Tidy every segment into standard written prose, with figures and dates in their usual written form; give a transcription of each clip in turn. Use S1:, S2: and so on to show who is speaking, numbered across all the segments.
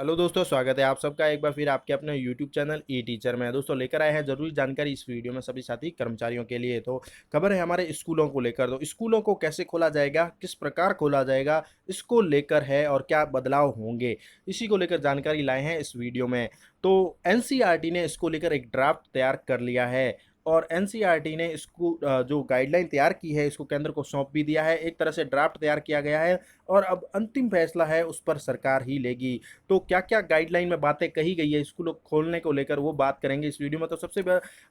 S1: Hello दोस्तों, स्वागत है आप सबका एक बार फिर आपके अपने यूट्यूब चैनल ई टीचर में। दोस्तों लेकर आए हैं जरूरी जानकारी इस वीडियो में सभी साथी कर्मचारियों के लिए। तो खबर है हमारे स्कूलों को लेकर। तो स्कूलों को कैसे खोला जाएगा, किस प्रकार खोला जाएगा, इसको लेकर है और क्या बदलाव होंगे, इसी को लेकर जानकारी लाए हैं इस वीडियो में। तो एनसीईआरटी ने इसको लेकर एक ड्राफ्ट तैयार कर लिया है और एनसीईआरटी ने इसको जो गाइडलाइन तैयार की है इसको केंद्र को सौंप भी दिया है। एक तरह से ड्राफ्ट तैयार किया गया है और अब अंतिम फैसला है उस पर सरकार ही लेगी। तो क्या-क्या गाइडलाइन में बातें कही गई है स्कूलों खोलने को लेकर, वो बात करेंगे इस वीडियो में। तो सबसे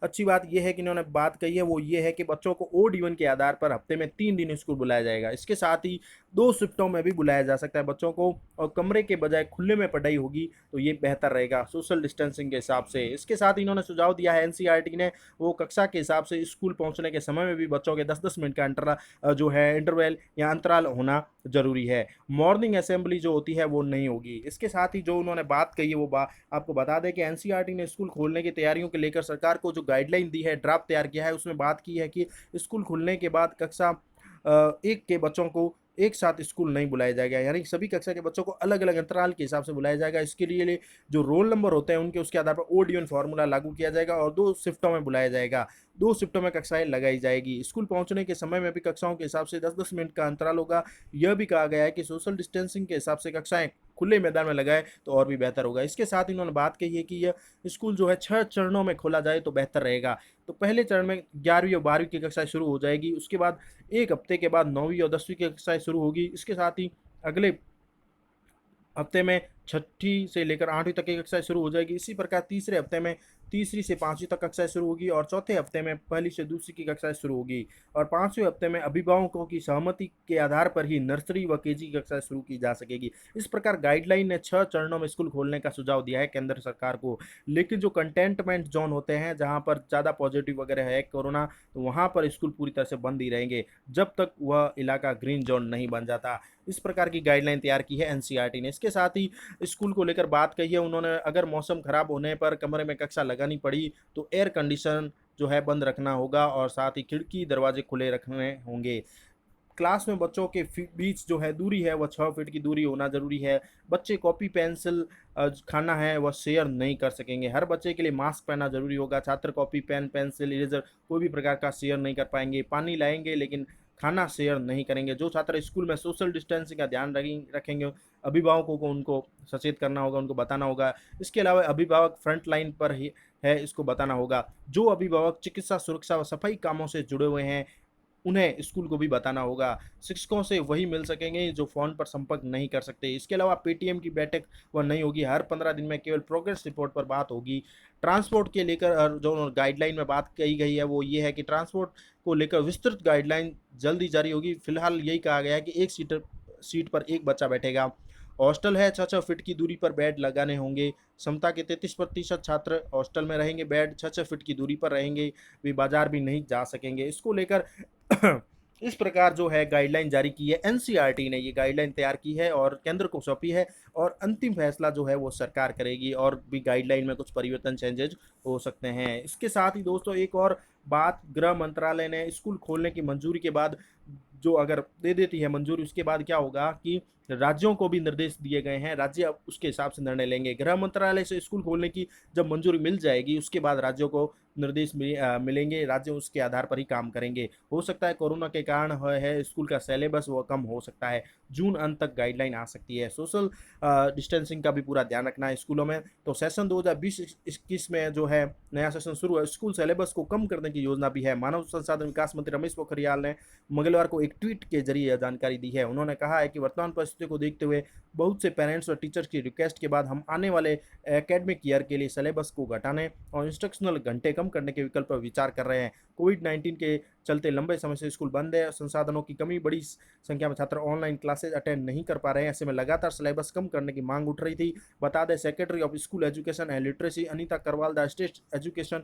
S1: अच्छी बात ये है कि इन्होंने बात कही है वो ये है कि बच्चों को ओड इवन के आधार पर हफ्ते में 3 दिन स्कूल बुलाया जाएगा। इसके साथ ही 2 शिफ्टों में भी बुलाया जा सकता है बच्चों को और कमरे के बजाय खुले में पढ़ाई होगी तो ये बेहतर रहेगा सोशल डिस्टेंसिंग के हिसाब से। इसके साथ ही इन्होंने सुझाव दिया है एनसीईआरटी ने, वो कक्षा के हिसाब से स्कूल पहुंचने के समय में भी बच्चों के 10-10 मिनट का जो है इंटरवल या अंतराल होना ज़रूरी है। मॉर्निंग असेंबली जो होती है वो नहीं होगी। इसके साथ ही जो उन्होंने बात कही है वो आपको बता दें कि एनसीईआरटी ने स्कूल खोलने की तैयारियों को लेकर सरकार को जो गाइडलाइन दी है, ड्राफ्ट तैयार किया है, उसमें बात की है कि स्कूल खुलने के बाद कक्षा 1 के बच्चों को एक साथ स्कूल नहीं बुलाया जाएगा, यानी सभी कक्षा के बच्चों को अलग-अलग अंतराल के हिसाब से बुलाया जाएगा। इसके लिए जो रोल नंबर होते हैं उनके उसके आधार पर ओड इवन फार्मूला लागू किया जाएगा और 2 शिफ्टों में बुलाया जाएगा। 2 शिफ्टों में कक्षाएँ लगाई जाएगी। स्कूल पहुंचने के समय में भी कक्षाओं के हिसाब से 10-10 मिनट का अंतराल होगा। यह भी कहा गया है कि सोशल डिस्टेंसिंग के हिसाब से कक्षाएँ खुले मैदान में लगाएँ तो और भी बेहतर होगा। इसके साथ ही इन्होंने बात कही है कि यह स्कूल जो है 6 चरणों में खोला जाए तो बेहतर रहेगा। तो पहले चरण में 11वीं और 12वीं की कक्षाएँ शुरू हो जाएगी। उसके बाद 1 हफ्ते के बाद 9वीं और 10वीं की कक्षाएँ शुरू होगी। इसके साथ ही अगले हफ्ते में छठी से लेकर 8वीं तक की कक्षाएँ शुरू हो जाएगी। इसी प्रकार तीसरे हफ्ते में तीसरी से 5वीं तक कक्षाएँ शुरू होगी और चौथे हफ्ते में पहली से दूसरी की कक्षाएँ शुरू होगी और 5वें हफ्ते में अभिभावकों की सहमति के आधार पर ही नर्सरी व केजी की कक्षाएँ शुरू की जा सकेगी। इस प्रकार गाइडलाइन ने 6 चरणों में स्कूल खोलने का सुझाव दिया है केंद्र सरकार को। लेकिन जो कंटेनमेंट ज़ोन होते हैं, जहाँ पर ज़्यादा पॉजिटिव वगैरह है कोरोना, तो वहाँ पर स्कूल पूरी तरह से बंद ही रहेंगे, जब तक वह इलाका ग्रीन ज़ोन नहीं बन जाता। इस प्रकार की गाइडलाइन तैयार की है एनसीईआरटी ने। इसके साथ ही स्कूल को लेकर बात कही है उन्होंने, अगर मौसम खराब होने पर कमरे में कक्षा लगानी पड़ी तो एयर कंडीशन जो है बंद रखना होगा और साथ ही खिड़की दरवाजे खुले रखने होंगे। क्लास में बच्चों के बीच जो है दूरी है वह 6 फीट की दूरी होना ज़रूरी है। बच्चे कॉपी पेंसिल खाना है वह शेयर नहीं कर सकेंगे। हर बच्चे के लिए मास्क पहनना ज़रूरी होगा। छात्र कॉपी पेन पेंसिल इरेजर कोई भी प्रकार का शेयर नहीं कर पाएंगे। पानी लाएंगे लेकिन खाना शेयर नहीं करेंगे। जो छात्र स्कूल में सोशल डिस्टेंसिंग का ध्यान रखेंगे, अभिभावकों को उनको सचेत करना होगा, उनको बताना होगा। इसके अलावा अभिभावक फ्रंट लाइन पर ही है, इसको बताना होगा। जो अभिभावक चिकित्सा सुरक्षा व सफाई कामों से जुड़े हुए हैं उन्हें स्कूल को भी बताना होगा। शिक्षकों से वही मिल सकेंगे जो फ़ोन पर संपर्क नहीं कर सकते। इसके अलावा पेटीएम की बैठक वह नहीं होगी। हर 15 दिन में केवल प्रोग्रेस रिपोर्ट पर बात होगी। ट्रांसपोर्ट के लेकर जो गाइडलाइन में बात कही गई है वो ये है कि ट्रांसपोर्ट को लेकर विस्तृत गाइडलाइन जल्दी जारी होगी। फिलहाल यही कहा गया है कि एक सीट पर एक बच्चा बैठेगा। हॉस्टल है, 6-6 फीट की दूरी पर बेड लगाने होंगे। क्षमता के 33% छात्र हॉस्टल में रहेंगे। बेड 6-6 फीट की दूरी पर रहेंगे। वे बाजार भी नहीं जा सकेंगे। इसको लेकर इस प्रकार जो है गाइडलाइन जारी की है। एनसीईआरटी ने ये गाइडलाइन तैयार की है और केंद्र को सौंपी है और अंतिम फैसला जो है वो सरकार करेगी और भी गाइडलाइन में कुछ परिवर्तन चेंजेज हो सकते हैं। इसके साथ ही दोस्तों एक और बात, गृह मंत्रालय ने स्कूल खोलने की मंजूरी के बाद जो अगर दे देती है मंजूरी, उसके बाद क्या होगा कि राज्यों को भी निर्देश दिए गए हैं। राज्य अब उसके हिसाब से निर्णय लेंगे। गृह मंत्रालय से स्कूल खोलने की जब मंजूरी मिल जाएगी उसके बाद राज्यों को निर्देश मिलेंगे। राज्य उसके आधार पर ही काम करेंगे। हो सकता है कोरोना के कारण है स्कूल का सिलेबस वो कम हो सकता है। जून अंत तक गाइडलाइन आ सकती है। सोशल डिस्टेंसिंग का भी पूरा ध्यान रखना है स्कूलों में। तो सेशन 2020-21 में जो है नया सेशन शुरू है। स्कूल सिलेबस को कम करने की योजना भी है। मानव संसाधन विकास मंत्री रमेश पोखरियाल ने मंगलवार को एक ट्वीट के जरिए यह जानकारी दी है। उन्होंने कहा है कि वर्तमान परिस्थितियों को देखते हुए बहुत से पेरेंट्स और टीचर्स की रिक्वेस्ट के बाद हम आने वाले एकेडमिक ईयर के लिए सिलेबस को घटाने और इंस्ट्रक्शनल घंटे कम करने के विकल्प पर विचार कर रहे हैं। कोविड-19 के चलते लंबे समय से स्कूल बंद है। संसाधनों की कमी, बड़ी संख्या में छात्र ऑनलाइन क्लासेज अटेंड नहीं कर पा रहे हैं। ऐसे में लगातार सिलेबस कम करने की मांग उठ रही थी। बता दें, secretary of school education and literacy Anita Karwal the state education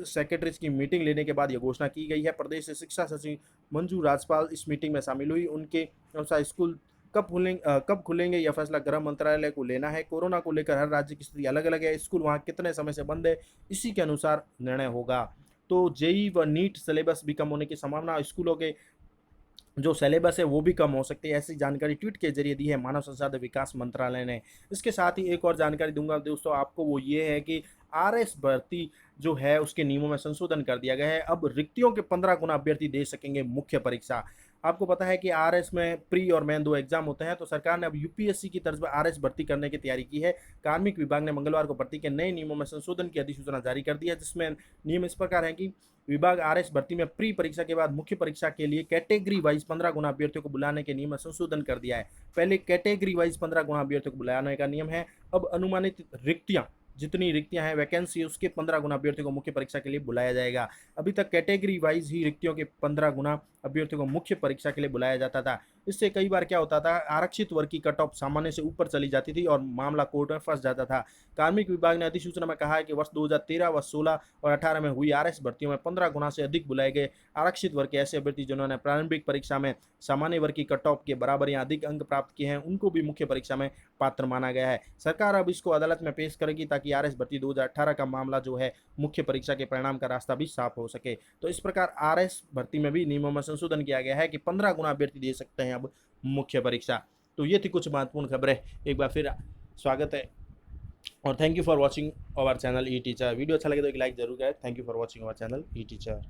S1: secretaries की मीटिंग लेने के बाद यह घोषणा की गई है। प्रदेश से शिक्षा सचिव मंजू राजपाल इस मीटिंग में शामिल हुई। उनके अनुसार स्कूल कब खुलेंगे यह फैसला गृह मंत्रालय को लेना है। कोरोना को लेकर हर राज्य की स्थिति अलग अलग है। स्कूल वहाँ कितने समय से बंद है इसी के अनुसार निर्णय होगा। तो जेई व नीट सिलेबस भी कम होने की संभावना। स्कूलों के जो सिलेबस है वो भी कम हो सकती है। ऐसी जानकारी ट्वीट के जरिए दी है मानव संसाधन विकास मंत्रालय ने। इसके साथ ही एक और जानकारी दूंगा दोस्तों आपको, वो ये है कि आरएस भर्ती जो है उसके नियमों में संशोधन कर दिया गया है। अब रिक्तियों के 15 गुना अभ्यर्थी दे सकेंगे मुख्य परीक्षा। आपको पता है कि आरएस में प्री और मेन 2 एग्जाम होते हैं, तो सरकार ने अब यूपीएससी की तर्ज पर आरएस भर्ती करने की तैयारी की है। कार्मिक विभाग ने मंगलवार को भर्ती के नए नियमों में संशोधन की अधिसूचना जारी कर दी है, जिसमें नियम इस प्रकार है कि विभाग आरएस भर्ती में प्री परीक्षा के बाद मुख्य परीक्षा के लिए कैटेगरी वाइज 15 गुना अभ्यर्थियों को बुलाने के नियम में संशोधन कर दिया है। पहले कैटेगरी वाइज 15 गुना अभ्यर्थियों को बुलाने का नियम है। अब अनुमानित रिक्तियां, जितनी रिक्तियां हैं वैकेंसी, उसके 15 गुना अभ्यर्थियों को मुख्य परीक्षा के लिए बुलाया जाएगा। अभी तक कैटेगरी वाइज ही रिक्तियों के 15 गुना अभ्यर्थियों को मुख्य परीक्षा के लिए बुलाया जाता था। इससे कई बार क्या होता था, आरक्षित वर्ग की कट ऑफ सामान्य से ऊपर चली जाती थी और मामला कोर्ट में फंस जाता था। कार्मिक विभाग ने अधिसूचना में कहा है कि वर्ष 2013 व 16 और 18 में हुई आरएस भर्तियों में 15 गुना से अधिक बुलाए गए आरक्षित वर्ग के ऐसे अभ्यर्थी जिन्होंने प्रारंभिक परीक्षा में सामान्य वर्ग की कट ऑफ के बराबर या अधिक अंक प्राप्त किए हैं, उनको भी मुख्य परीक्षा में पात्र माना गया है। सरकार अब इसको अदालत में पेश करेगी ताकि आरएस भर्ती 2018 का मामला जो है मुख्य परीक्षा के परिणाम का रास्ता भी साफ हो सके। तो इस प्रकार आरएस भर्ती में भी नियमों में संशोधन किया गया है कि 15 गुना अभ्यर्थी दे सकते हैं अब मुख्य परीक्षा। तो ये थी कुछ महत्वपूर्ण खबरें। एक बार फिर स्वागत है और thank you for watching our channel e teacher. Video अच्छा लगे तो एक लाइक जरूर करें। Thank you for watching our channel e teacher.